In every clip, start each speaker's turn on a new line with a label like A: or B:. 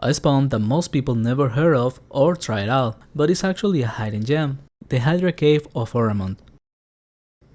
A: a spawn that most people never heard of or tried out, but it's actually a hidden gem, the Hydra cave of Oramond.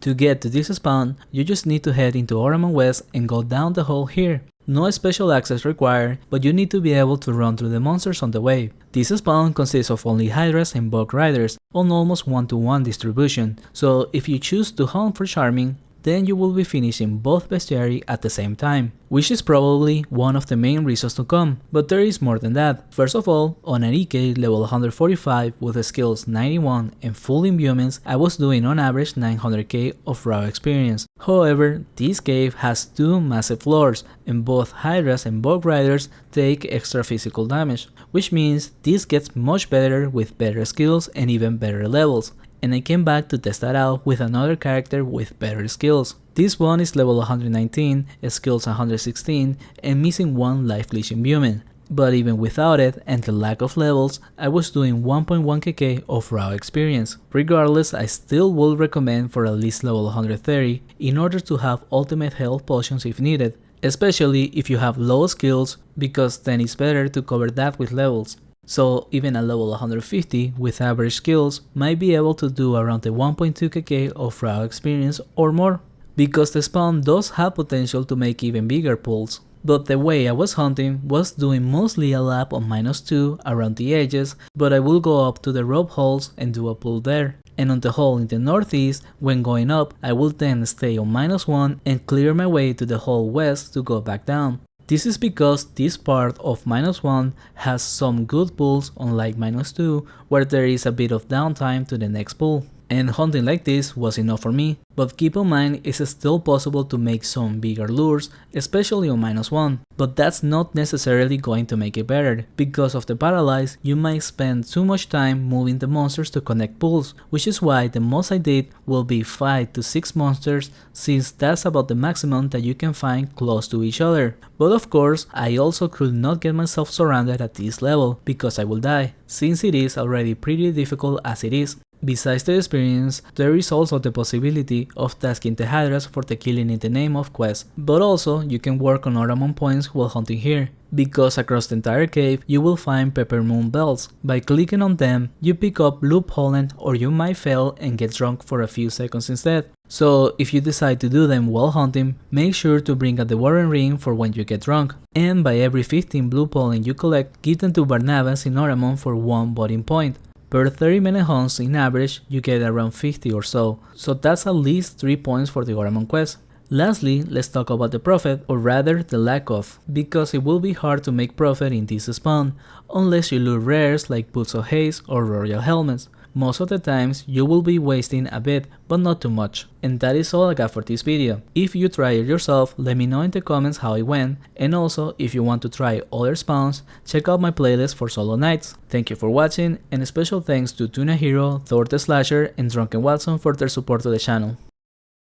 A: To get to this spawn, you just need to head into Oramond West and go down the hole here. No special access required, but you need to be able to run through the monsters on the way. This spawn consists of only Hydras and Bug Riders on almost 1-to-1 distribution, so if you choose to hunt for Charming, then you will be finishing both bestiary at the same time, which is probably one of the main reasons to come, but there is more than that. First of all, on an EK level 145 with the skills 91 and full imbuements, I was doing on average 900k of raw experience. However, this cave has two massive floors, and both Hydras and Bug Riders take extra physical damage, which means this gets much better with better skills and even better levels. And I came back to test that out with another character with better skills. This one is level 119, skills 116, and missing one life leech imbuement. But even without it and the lack of levels, I was doing 1.1kk of raw experience. Regardless, I still would recommend for at least level 130 in order to have ultimate health potions if needed, especially if you have low skills, because then it's better to cover that with levels. So even a level 150 with average skills might be able to do around the 1.2kk of raw experience or more, because the spawn does have potential to make even bigger pulls. But the way I was hunting was doing mostly a lap on -2 around the edges, but I will go up to the rope holes and do a pull there. And on the hole in the northeast, when going up, I will then stay on -1 and clear my way to the hole west to go back down. This is because this part of -1 has some good pulls unlike -2 where there is a bit of downtime to the next pull. And hunting like this was enough for me, but keep in mind it's still possible to make some bigger lures, especially on -1, but that's not necessarily going to make it better. Because of the paralyze, you might spend too much time moving the monsters to connect pulls, which is why the most I did will be 5 to 6 monsters, since that's about the maximum that you can find close to each other. But of course, I also could not get myself surrounded at this level, because I will die, since it is already pretty difficult as it is. Besides the experience, there is also the possibility of tasking the Hydras for the killing in the name of quest, but also you can work on Oramond points while hunting here, because across the entire cave you will find peppermint bells. By clicking on them, you pick up blue pollen, or you might fail and get drunk for a few seconds instead. So if you decide to do them while hunting, make sure to bring a Devouring Ring for when you get drunk. And by every 15 blue pollen you collect, give them to Barnabas in Oramond for 1 botting point. Per 30-minute hunts in average, you get around 50 or so that's at least 3 points for the Oramond quest. Lastly, let's talk about the profit, or rather the lack of, because it will be hard to make profit in this spawn, unless you loot rares like Boots of Haste or Royal Helmets. Most of the times you will be wasting a bit, but not too much. And that is all I got for this video. If you try it yourself, let me know in the comments how it went, and also if you want to try other spawns, check out my playlist for solo nights. Thank you for watching, and a special thanks to Tuna Hero, Thor the Slasher, and Drunken Watson for their support to the channel.